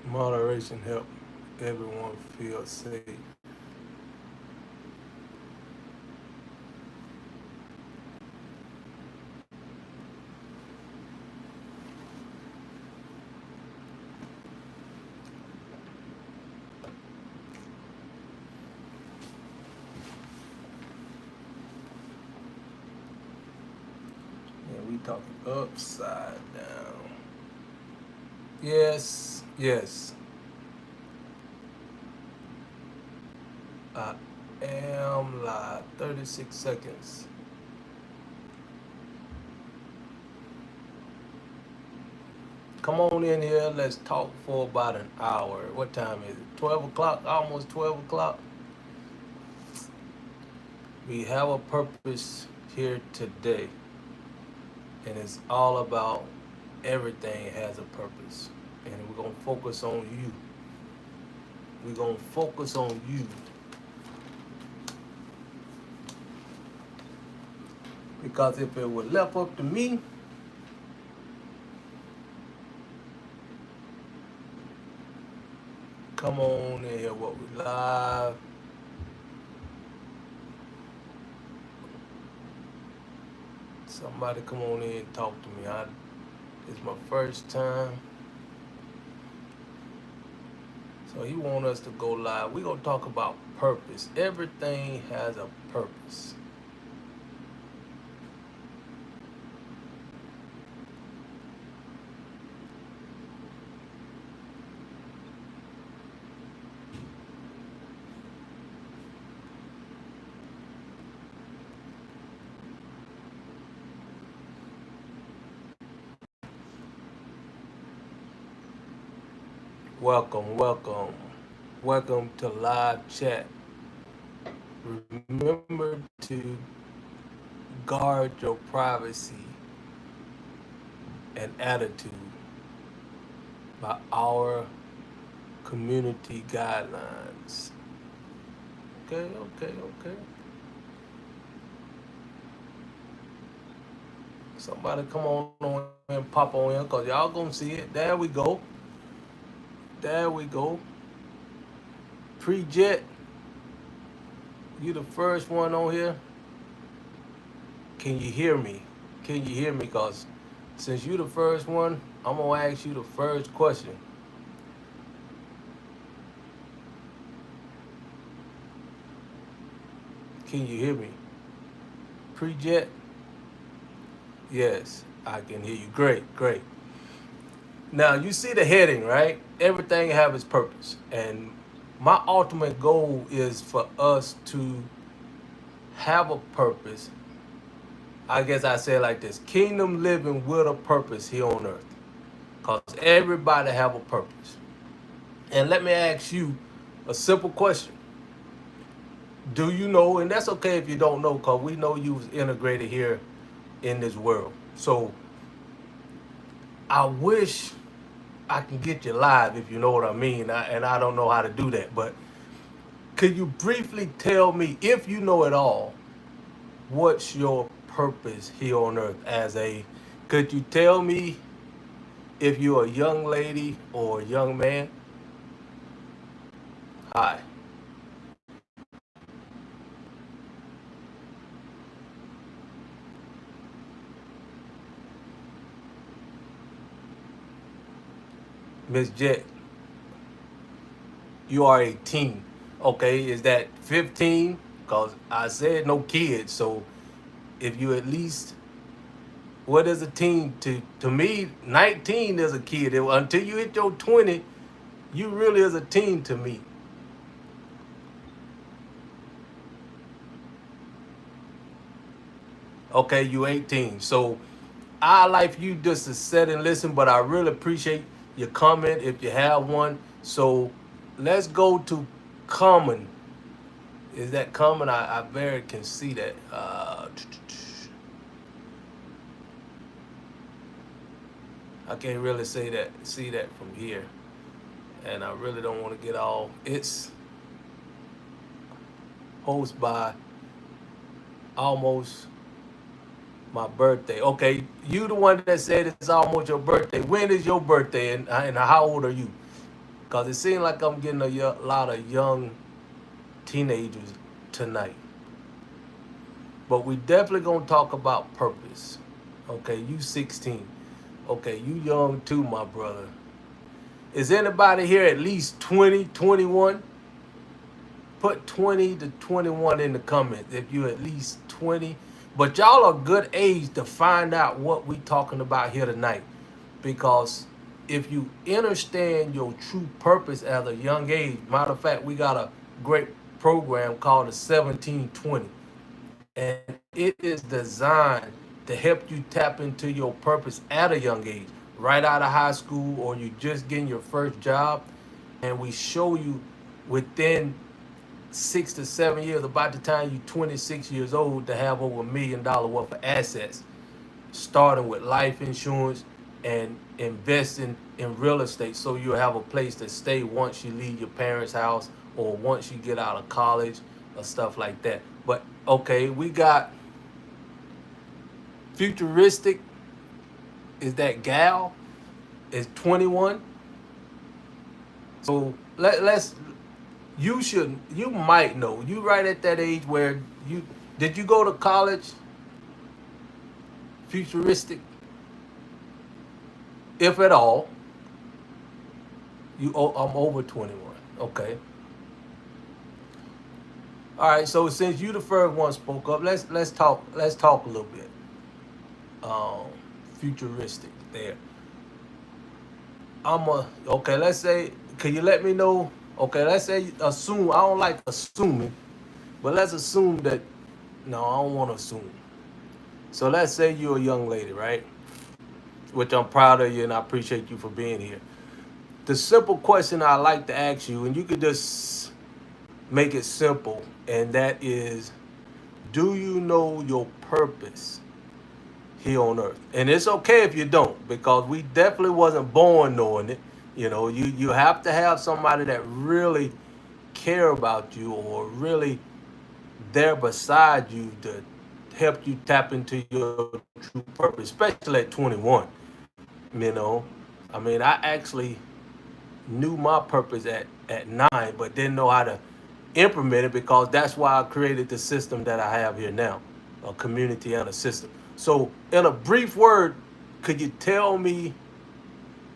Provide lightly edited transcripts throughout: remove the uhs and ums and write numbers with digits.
Moderation help everyone feel safe. Yeah, we talking upside down. Yes, yes. I am live. 36 seconds. Come on in here. Let's talk for about an hour. What time is it? 12 o'clock? Almost 12 o'clock. We have a purpose here today, and it's all about everything has a purpose. And we're going to focus on you. We're going to focus on you. Because if it were left up to me, come on in here, what we live. Somebody come on in and talk to me. It's my first time. So he want us to go live. We're going to talk about purpose. Everything has a purpose. Welcome, welcome. Welcome to live chat. Remember to guard your privacy and attitude by our community guidelines. Okay, okay, okay. Somebody come on and pop on in because y'all gonna see it. There we go. There we go. Pre-jet, you the first one on here. Can you hear me? Can you hear me? Because since you the first one, I'm gonna ask you the first question. Can you hear me? Pre-jet? Yes, I can hear you. Great, great. Now you see the heading, right? Everything have its purpose. And my ultimate goal is for us to have a purpose. I guess I say it like this: kingdom living with a purpose here on earth. Because everybody have a purpose. And let me ask you a simple question. Do you know, and that's okay if you don't know, because we know you was integrated here in this world. So I wish I can get you live, if you know what I mean. And I don't know how to do that. But could you briefly tell me, if you know it all, what's your purpose here on earth as a, could you tell me if you're a young lady or a young man? Hi. Miss Jet, you are a teen. Okay, is that 15? Because I said no kids. So if you at least, what is a teen? To me, 19 is a kid. Until you hit your 20, you really is a teen to me. Okay, you 18. So I like you just to sit and listen, but I really appreciate your comment if you have one. So let's go to common. Is that common? I very can see that. I can't really see that from here. And I really don't want to get all, it's hosted by almost my birthday. Okay, you the one that said it's almost your birthday. When is your birthday and how old are you? Because it seems like I'm getting lot of young teenagers tonight. But we definitely gonna talk about purpose. Okay, you 16. Okay, you young too, my brother. Is anybody here at least 20, 21? Put 20 to 21 in the comments if you at least 20. But y'all are good age to find out what we talking about here tonight. Because if you understand your true purpose at a young age, matter of fact, we got a great program called the 1720. And it is designed to help you tap into your purpose at a young age, right out of high school, or you just getting your first job. And we show you within 6 to 7 years, about the time you're 26 years old, to have over $1 million worth of assets, starting with life insurance and investing in real estate, so you have a place to stay once you leave your parents' house or once you get out of college or stuff like that. But okay, we got futuristic. Is that gal? Is 21. So let's you might know. You right at that age where did you go to college? Futuristic, if at all. I'm over 21. Okay. All right. So since you the first one spoke up, let's talk a little bit. Um, Futuristic there. Okay. Let's say, can you let me know? Okay. Let's say assume. I don't like assuming, but let's assume that. No, I don't want to assume. So let's say you're a young lady, right? Which I'm proud of you and I appreciate you for being here. The simple question I like to ask you, and you could just make it simple, and that is, do you know your purpose here on earth? And it's okay if you don't, because we definitely wasn't born knowing it. You have to have somebody that really care about you, or really there beside you, to help you tap into your true purpose, especially at 21. You know, I mean, I actually knew my purpose at 9, but didn't know how to implement it, because that's why I created the system that I have here now, a community and a system. So, in a brief word, could you tell me,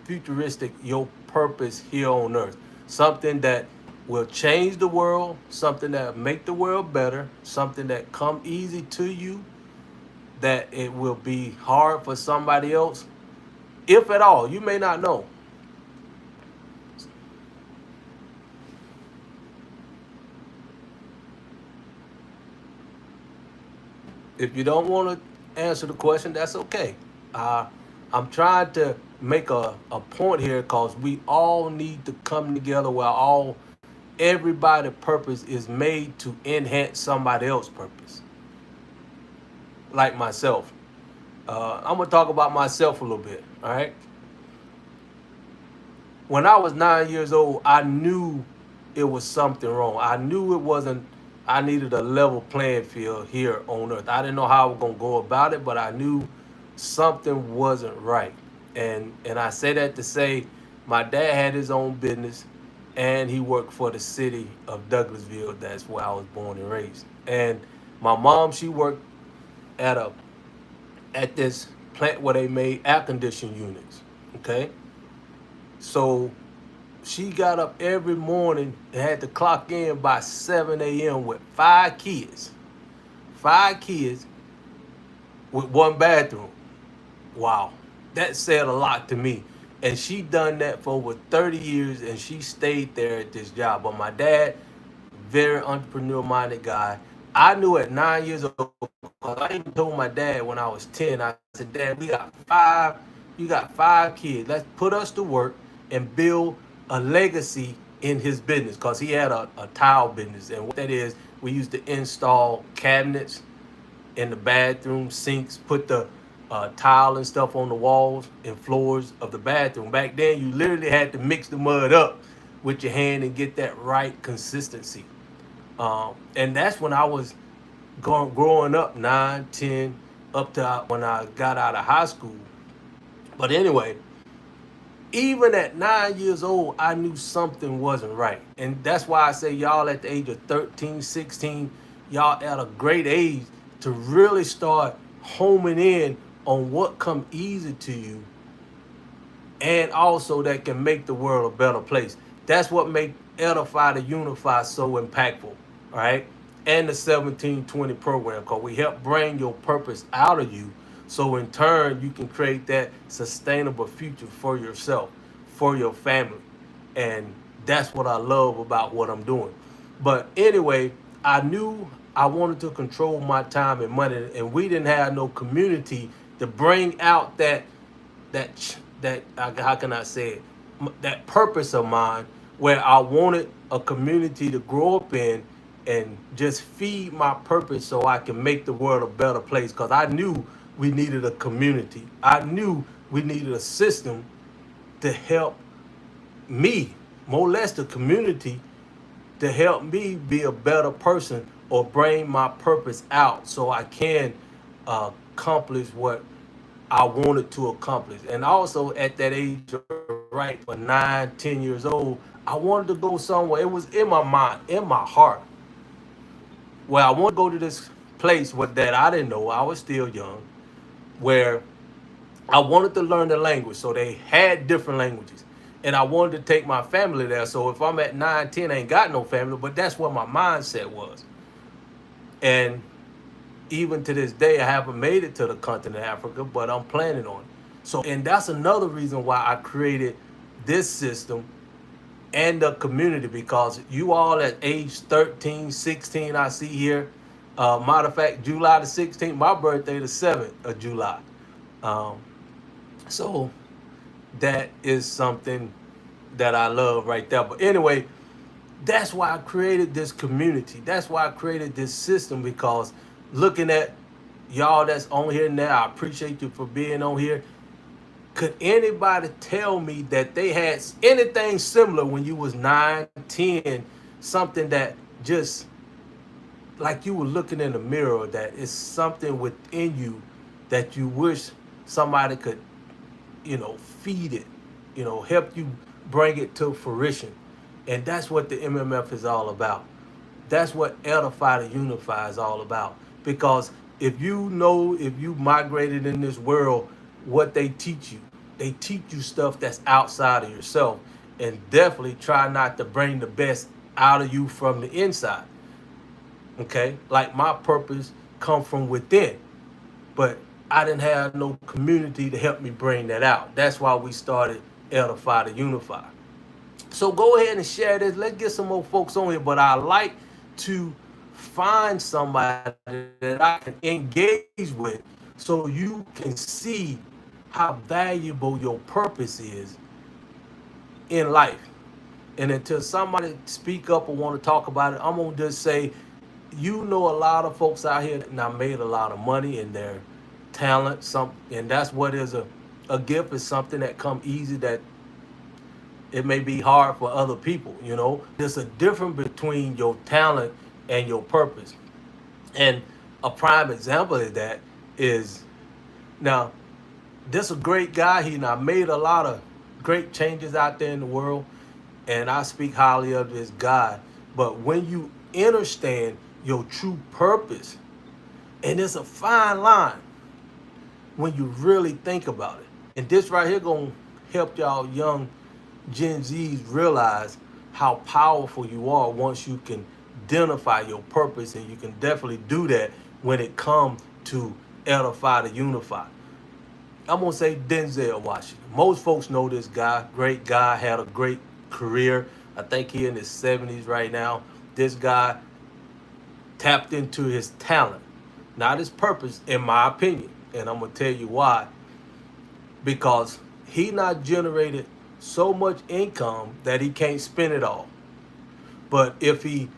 futuristic, your purpose here on earth? Something that will change the world, something that will make the world better, something that come easy to you, that it will be hard for somebody else, if at all. You may not know. If you don't want to answer the question, that's okay. Uh, I'm trying to make a point here, because we all need to come together where everybody's purpose is made to enhance somebody else's purpose. Like myself. I'm going to talk about myself a little bit, all right? When I was 9 years old, I knew it was something wrong. I knew it wasn't, I needed a level playing field here on earth. I didn't know how I was going to go about it, but I knew something wasn't right. And I say that to say, my dad had his own business, and he worked for the city of Douglasville. That's where I was born and raised. And my mom, she worked at a at this plant where they made air conditioning units. Okay, so she got up every morning and had to clock in by 7 a.m. with 5 kids. 5 kids with one bathroom. Wow. That said a lot to me. And she done that for over 30 years, and she stayed there at this job. But my dad, very entrepreneur minded guy. I knew at 9 years old, because I even told my dad when I was 10, I said, Dad, you got 5 kids. Let's put us to work and build a legacy in his business, because he had a tile business. And what that is, we used to install cabinets in the bathroom, sinks, put the tile and stuff on the walls and floors of the bathroom. Back then, you literally had to mix the mud up with your hand and get that right consistency. And that's when I was growing up, 9, 10, up to when I got out of high school. But anyway, Even at 9 years old, I knew something wasn't right. And that's why I say y'all at the age of 13, 16, y'all at a great age to really start homing in on what come easy to you and also that can make the world a better place. That's what make Edify to Unify so impactful, all right? And the 1720 program, because we help bring your purpose out of you, so in turn you can create that sustainable future for yourself, for your family. And that's what I love about what I'm doing. But anyway, I knew I wanted to control my time and money, and we didn't have no community to bring out that how can I say it, that purpose of mine, where I wanted a community to grow up in and just feed my purpose so I can make the world a better place. Because I knew we needed a community. I knew we needed a system to help me, more or less the community, to help me be a better person or bring my purpose out so I can accomplish what I wanted to accomplish. And also at that age, right, for 9, 10 years old, I wanted to go somewhere. It was in my mind, in my heart. Well, I want to go to this place with that I didn't know. I was still young, where I wanted to learn the language. So they had different languages. And I wanted to take my family there. So if I'm at 9, 10, I ain't got no family, but that's what my mindset was. And even to this day, I haven't made it to the continent of Africa, but I'm planning on it. So, and that's another reason why I created this system and the community, because you all at age 13, 16, I see here. Matter of fact, July the 16th, my birthday, the 7th of July. Um, so that is something that I love right there. But anyway, that's why I created this community. That's why I created this system, because looking at y'all that's on here now, I appreciate you for being on here. Could anybody tell me that they had anything similar when you was 9, 10, something that just like you were looking in the mirror, that is something within you that you wish somebody could, feed it, help you bring it to fruition? And that's what the MMF is all about. That's what Edify to Unify is all about. Because if you migrated in this world, what they teach you stuff that's outside of yourself. And definitely try not to bring the best out of you from the inside. Okay? Like my purpose come from within. But I didn't have no community to help me bring that out. That's why we started Edify to Unify. So go ahead and share this. Let's get some more folks on here. But I like to find somebody that I can engage with so you can see how valuable your purpose is in life. And until somebody speak up or want to talk about it, I'm going to just say, a lot of folks out here that now made a lot of money in their talent. And that's what is a gift, is something that come easy, that it may be hard for other people. There's a difference between your talent and your purpose. And a prime example of that is, now, this a great guy. He now made a lot of great changes out there in the world, and I speak highly of this guy. But when you understand your true purpose, and it's a fine line when you really think about it. And this right here gonna help y'all young Gen Zs realize how powerful you are once you can identify your purpose, and you can definitely do that when it comes to Edify to Unify. I'm gonna say Denzel Washington. Most folks know this guy. Great guy, had a great career. I think he in his 70s right now. This guy tapped into his talent, not his purpose, in my opinion. And I'm gonna tell you why. Because he not generated so much income that he can't spend it all. But if he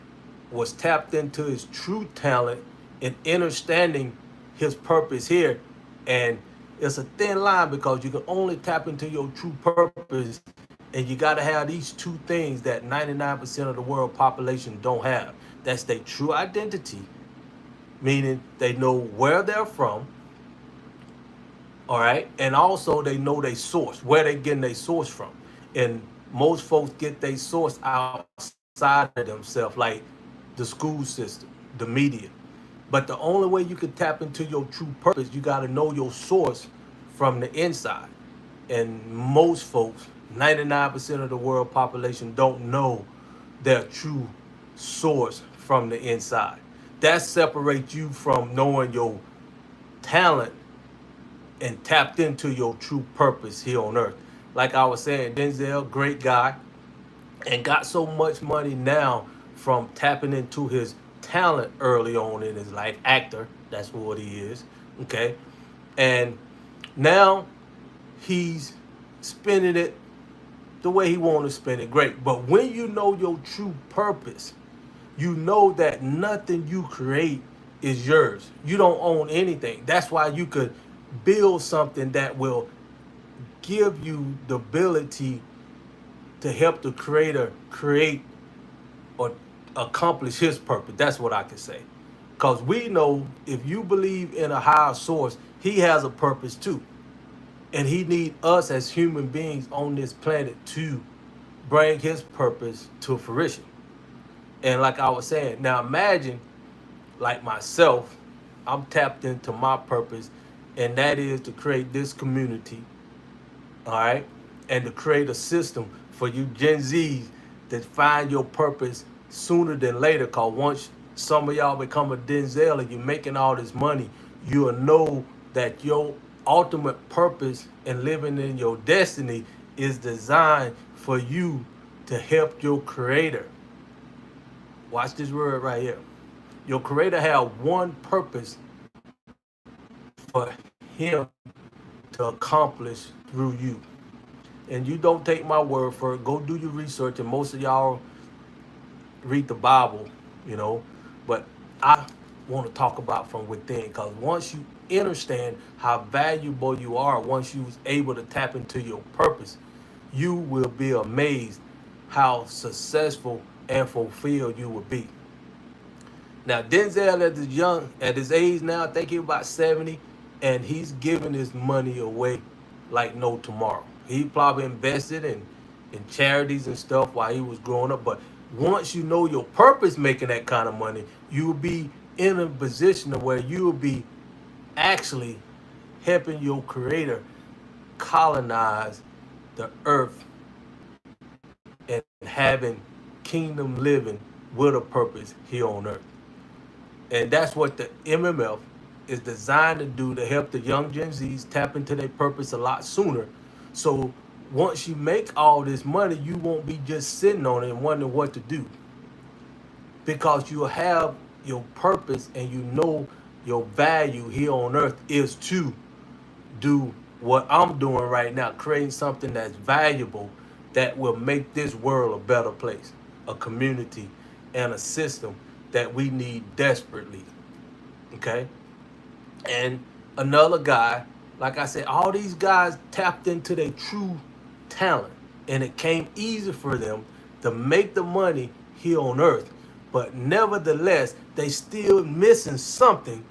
was tapped into his true talent and understanding his purpose here, and it's a thin line, because you can only tap into your true purpose, and you got to have these two things that 99% of the world population don't have. That's their true identity, meaning they know where they're from, All right. And also they know their source, where they getting their source from. And most folks get their source outside of themselves, like the school system, the media. But the only way you can tap into your true purpose, you got to know your source from the inside. And most folks, 99% of the world population, don't know their true source from the inside. That separates you from knowing your talent and tapped into your true purpose here on earth. Like I was saying, Denzel, great guy, and got so much money now from tapping into his talent early on in his life. Actor, that's what he is. Okay. And now he's spending it the way he want to spend it. Great. But when you know your true purpose, you know that nothing you create is yours. You don't own anything. That's why you could build something that will give you the ability to help the creator create or accomplish his purpose. That's what I can say. Because we know if you believe in a higher source, he has a purpose too. And he needs us as human beings on this planet to bring his purpose to fruition. And like I was saying, now imagine, like myself, I'm tapped into my purpose, and that is to create this community, all right, and to create a system for you Gen Zs that find your purpose sooner than later. Cause once some of y'all become a Denzel and you're making all this money, you'll know that your ultimate purpose and living in your destiny is designed for you to help your creator. Watch this word right here. Your creator have one purpose for him to accomplish through you. And you don't take my word for it. Go do your research. And most of y'all read the Bible, you know. But I want to talk about from within, because once you understand how valuable you are, once you was able to tap into your purpose, you will be amazed how successful and fulfilled you will be. Now Denzel at his age now, I think he's about 70, and he's giving his money away like no tomorrow. He probably invested in charities and stuff while he was growing up. But once you know your purpose making that kind of money, you will be in a position where you will be actually helping your creator colonize the earth and having kingdom living with a purpose here on earth. And that's what the MMF is designed to do, to help the young Gen Zs tap into their purpose a lot sooner. So once you make all this money, you won't be just sitting on it and wondering what to do. Because you have your purpose and you know your value here on earth is to do what I'm doing right now, creating something that's valuable that will make this world a better place, a community, and a system that we need desperately. Okay? And another guy, like I said, all these guys tapped into their true talent, and it came easy for them to make the money here on earth. But nevertheless, they still missing something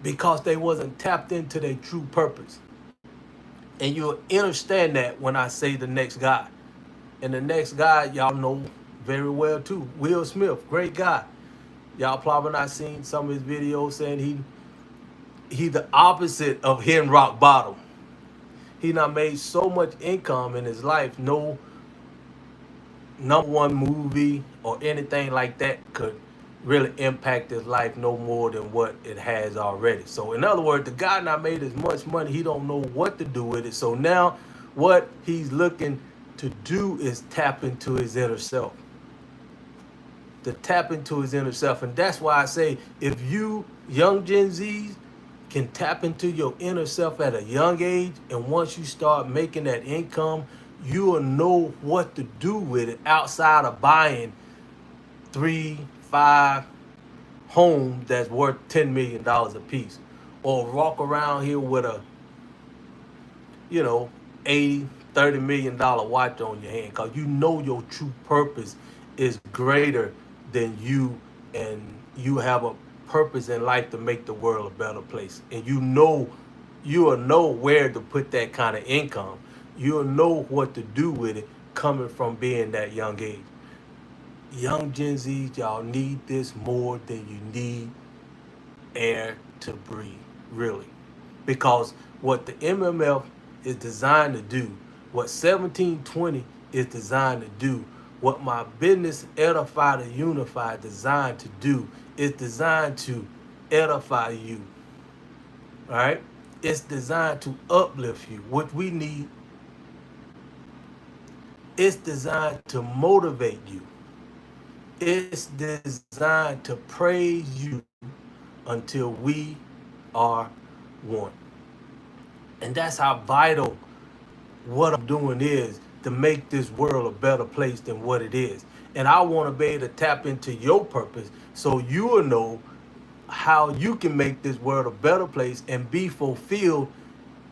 because they wasn't tapped into their true purpose. And you'll understand that when I say the next guy. And the next guy, y'all know very well too. Will Smith, great guy. Y'all probably not seen some of his videos saying he the opposite of hitting rock bottom. He not made so much income in his life. No number one movie or anything like that could really impact his life no more than what it has already. So in other words, the guy not made as much money, he don't know what to do with it. So now what he's looking to do is tap into his inner self. To tap into his inner self. And that's why I say, if you young Gen Zs can tap into your inner self at a young age, and once you start making that income, you will know what to do with it outside of buying 3, 5 homes that's worth $10 million a piece, or walk around here with a 80, $30 million watch on your hand, because you know your true purpose is greater than you, and you have a purpose in life to make the world a better place, and you know you will know where to put that kind of income. You'll know what to do with it coming from being that young age. Young Gen Z, y'all need this more than you need air to breathe, really. Because what the MMF is designed to do, what 1720 is designed to do, what my business Edify to Unify is designed to do, is designed to edify you. All right? It's designed to uplift you. What we need, it's designed to motivate you. It's designed to praise you until we are one. And that's how vital what I'm doing is to make this world a better place than what it is. And I want to be able to tap into your purpose so you will know how you can make this world a better place and be fulfilled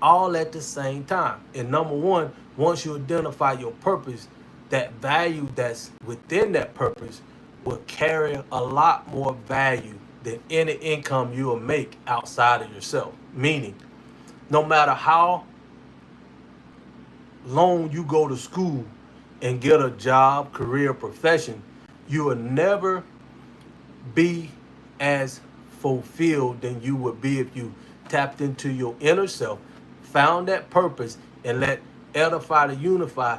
all at the same time. And number one, once you identify your purpose, that value that's within that purpose will carry a lot more value than any income you will make outside of yourself. Meaning, no matter how long you go to school and get a job, career, profession, you will never be as fulfilled than you would be if you tapped into your inner self, found that purpose, and let Edify to Unify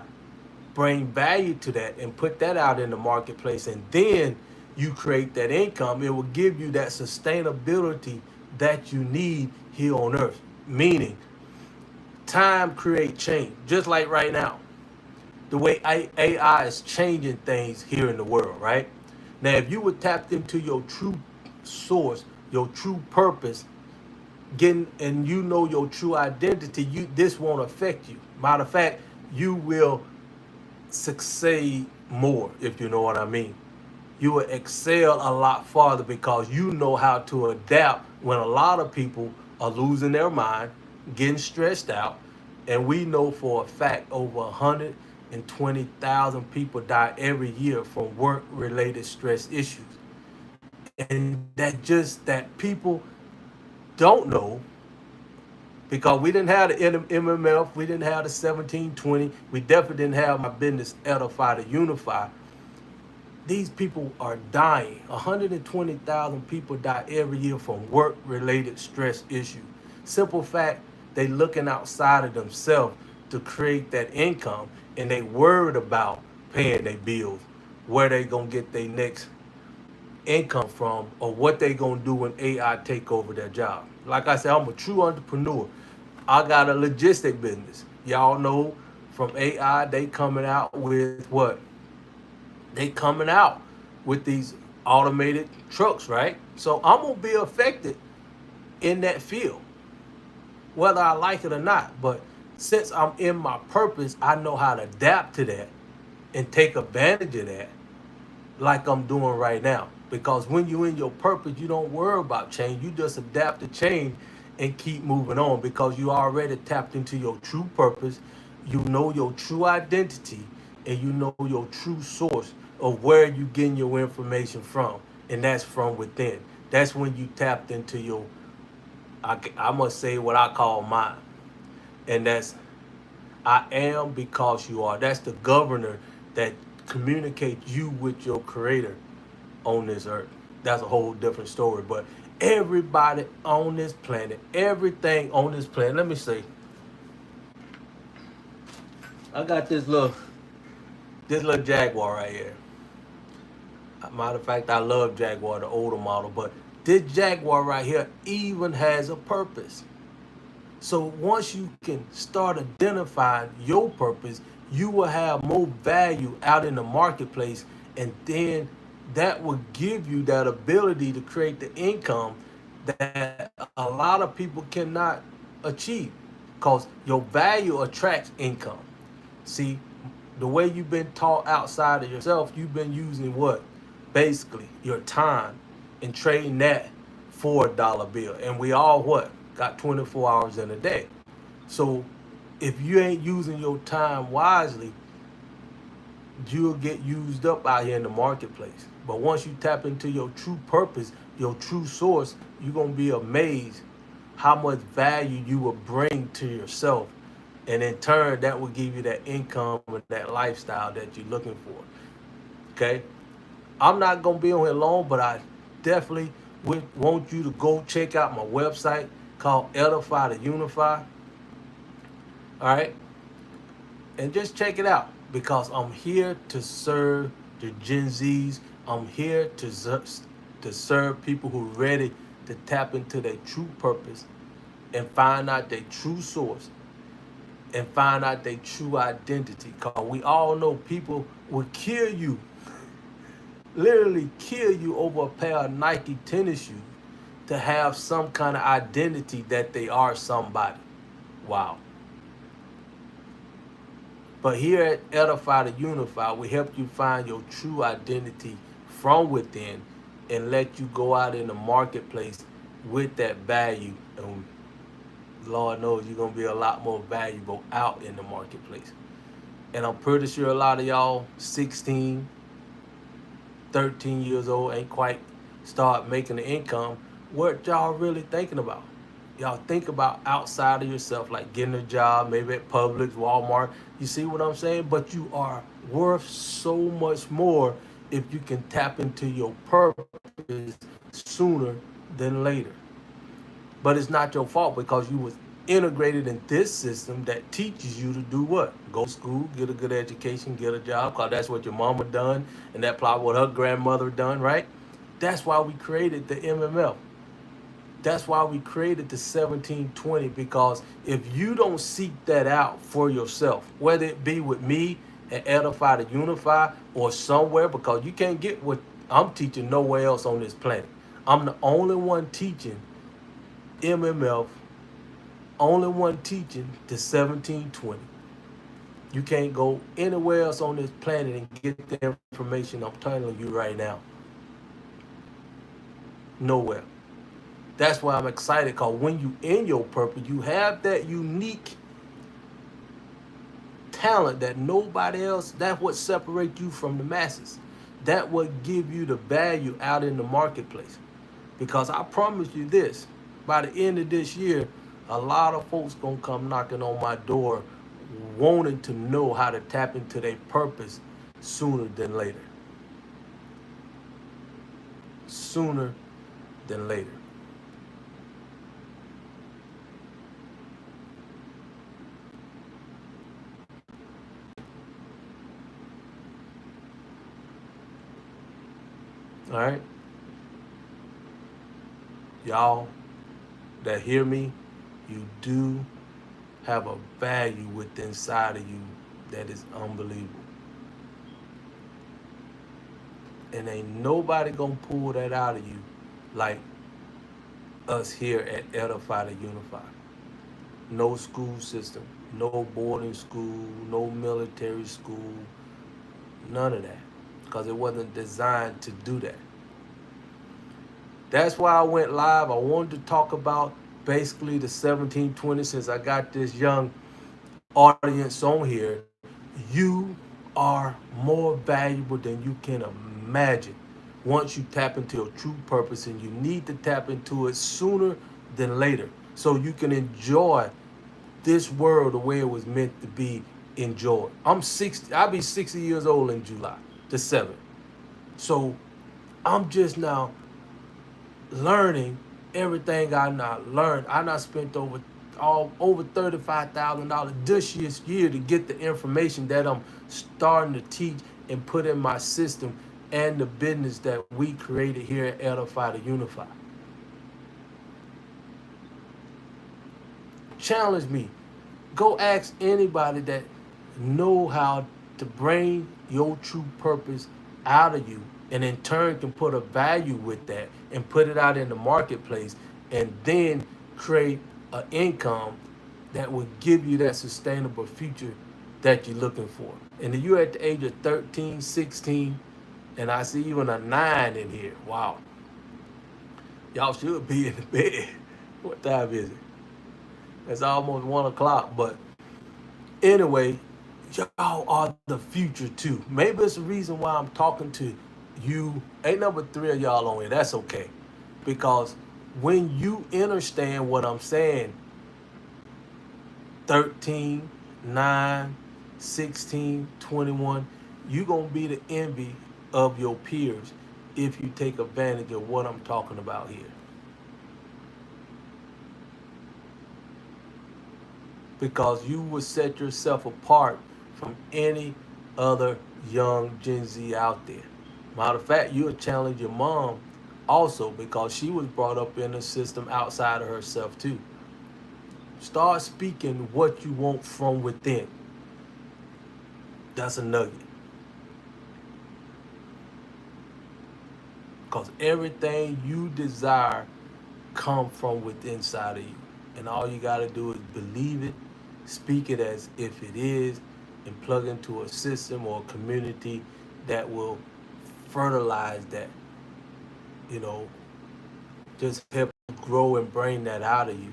bring value to that and put that out in the marketplace. And then you create that income. It will give you that sustainability that you need here on earth. Meaning, time create change. Just like right now, the way AI is changing things here in the world, right? Now, if you were tapped into your true source, your true purpose, getting and you know your true identity, this won't affect you. Matter of fact, you will succeed more, if you know what I mean. You will excel a lot farther because you know how to adapt when a lot of people are losing their mind, getting stressed out. And we know for a fact over 120,000 people die every year from work-related stress issues. And that people don't know because we didn't have the MMF, we didn't have the 1720, we definitely didn't have my business Edify to Unify. These people are dying. 120,000 people die every year from work-related stress issues. Simple fact, they looking outside of themselves to create that income, and they worried about paying their bills, where they gonna get their next income from, or what they gonna do when AI take over their job. Like I said, I'm a true entrepreneur. I got a logistic business. Y'all know from AI, they coming out with what? They coming out with these automated trucks, right? So I'm gonna be affected in that field, whether I like it or not. But since I'm in my purpose, I know how to adapt to that and take advantage of that like I'm doing right now. Because when you're in your purpose, you don't worry about change. You just adapt to change and keep moving on because you already tapped into your true purpose. You know your true identity and you know your true source of where you getting your information from. And that's from within. That's when you tapped into your, I must say what I call mine. And that's, I am because you are. That's the governor that communicates you with your creator on this earth. That's a whole different story. But everybody on this planet, everything on this planet, let me say, I got this little Jaguar right here. Matter of fact, I love Jaguar, the older model, but this Jaguar right here even has a purpose. So once you can start identifying your purpose, you will have more value out in the marketplace, and then that will give you that ability to create the income that a lot of people cannot achieve because your value attracts income. See, the way you've been taught outside of yourself, you've been using what? Basically, your time and trading that for a dollar bill. And we all what? Got 24 hours in a day. So if you ain't using your time wisely, you'll get used up out here in the marketplace. But once you tap into your true purpose, your true source, you're going to be amazed how much value you will bring to yourself. And in turn, that will give you that income and that lifestyle that you're looking for. Okay? I'm not going to be on here long, but I definitely would want you to go check out my website called Edify to Unify. All right? And just check it out because I'm here to serve the Gen Zs. I'm here to serve people who are ready to tap into their true purpose and find out their true source and find out their true identity. Because we all know people will kill you, literally kill you over a pair of Nike tennis shoes to have some kind of identity that they are somebody. Wow. But here at Edify to Unify, we help you find your true identity from within and let you go out in the marketplace with that value. And Lord knows you're going to be a lot more valuable out in the marketplace. And I'm pretty sure a lot of y'all 16, 13 years old ain't quite start making the income. What y'all really thinking about? Y'all think about outside of yourself, like getting a job, maybe at Publix, Walmart. You see what I'm saying? But you are worth so much more if you can tap into your purpose sooner than later. But it's not your fault because you was integrated in this system that teaches you to do what? Go to school, get a good education, get a job, because that's what your mama done, and that's probably what her grandmother done, right? That's why we created the MMF. That's why we created the 1720, because if you don't seek that out for yourself, whether it be with me at Edify to Unify or somewhere, because you can't get what I'm teaching nowhere else on this planet. I'm the only one teaching MMF, only one teaching the 1720. You can't go anywhere else on this planet and get the information I'm telling you right now. Nowhere. That's why I'm excited, because when you in your purpose, you have that unique talent that nobody else, that's what separates you from the masses. That would give you the value out in the marketplace. Because I promise you this, by the end of this year, a lot of folks gonna come knocking on my door wanting to know how to tap into their purpose sooner than later. Sooner than later. All right? Y'all that hear me, you do have a value within inside of you that is unbelievable. And ain't nobody gonna pull that out of you like us here at Edify to Unify. No school system, no boarding school, no military school, none of that. Because it wasn't designed to do that. That's why I went live. I wanted to talk about basically the 1720 since I got this young audience on here. You are more valuable than you can imagine once you tap into your true purpose, and you need to tap into it sooner than later so you can enjoy this world the way it was meant to be enjoyed. I'm 60, I'll be 60 years old in July the 7th. So I'm just now learning everything I not learned. I not spent over $35,000 this year to get the information that I'm starting to teach and put in my system and the business that we created here at Edify to Unify. Challenge me. Go ask anybody that know how to bring your true purpose out of you, and in turn can put a value with that and put it out in the marketplace, and then create an income that will give you that sustainable future that you're looking for. And if you're at the age of 13, 16, and I see even a 9 in here, wow. Y'all should be in the bed. What time is it? It's almost 1 o'clock, but anyway, y'all are the future too. Maybe it's the reason why I'm talking to you. Ain't number 3 of y'all on here. That's okay. Because when you understand what I'm saying, 13, 9, 16, 21, you're going to be the envy of your peers if you take advantage of what I'm talking about here. Because you will set yourself apart from any other young Gen Z out there. Matter of fact, you'll challenge your mom also because she was brought up in a system outside of herself too. Start speaking what you want from within. That's a nugget. Because everything you desire come from within inside of you. And all you got to do is believe it, speak it as if it is, and plug into a system or a community that will fertilize that, you know, just help you grow and bring that out of you.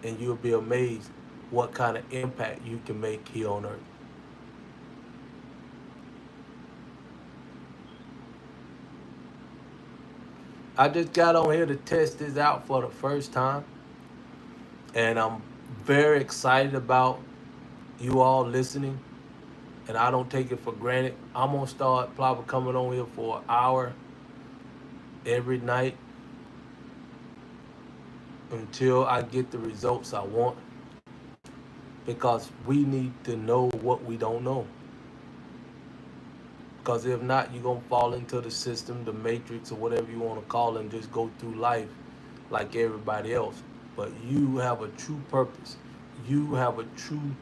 And you'll be amazed what kind of impact you can make here on earth. I just got on here to test this out for the first time, and I'm very excited about you all listening, and I don't take it for granted. I'm gonna start probably coming on here for an hour every night until I get the results I want, because we need to know what we don't know. Because if not, you're going to fall into the system, the matrix, or whatever you want to call it, and just go through life like everybody else. But you have a true purpose. You have a true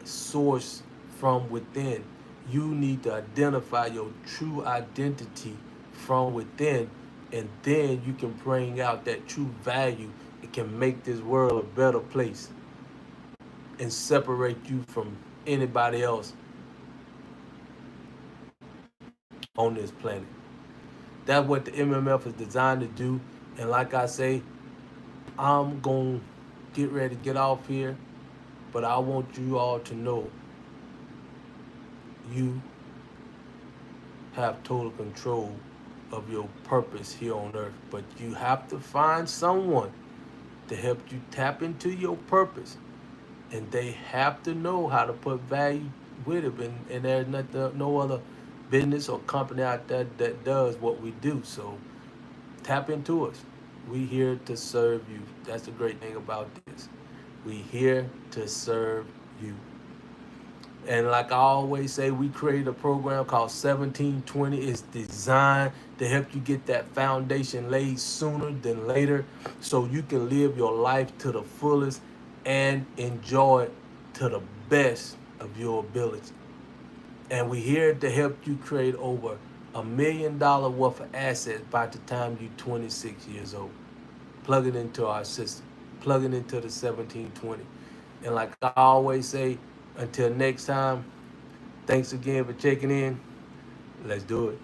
source from within. You need to identify your true identity from within, and then you can bring out that true value. It can make this world a better place and separate you from anybody else on this planet. That's what the MMF is designed to do. And like I say, I'm going to get ready to get off here. But I want you all to know you have total control of your purpose here on earth. But you have to find someone to help you tap into your purpose. And they have to know how to put value with it. And there's no other business or company out there that does what we do. So tap into us. We here to serve you. That's the great thing about this. We here to serve you. And like I always say, we created a program called 1720. It's designed to help you get that foundation laid sooner than later so you can live your life to the fullest and enjoy it to the best of your ability. And we're here to help you create over $1 million worth of assets by the time you're 26 years old. Plug it into our system. Plug it into the 1720. And like I always say, until next time, thanks again for checking in. Let's do it.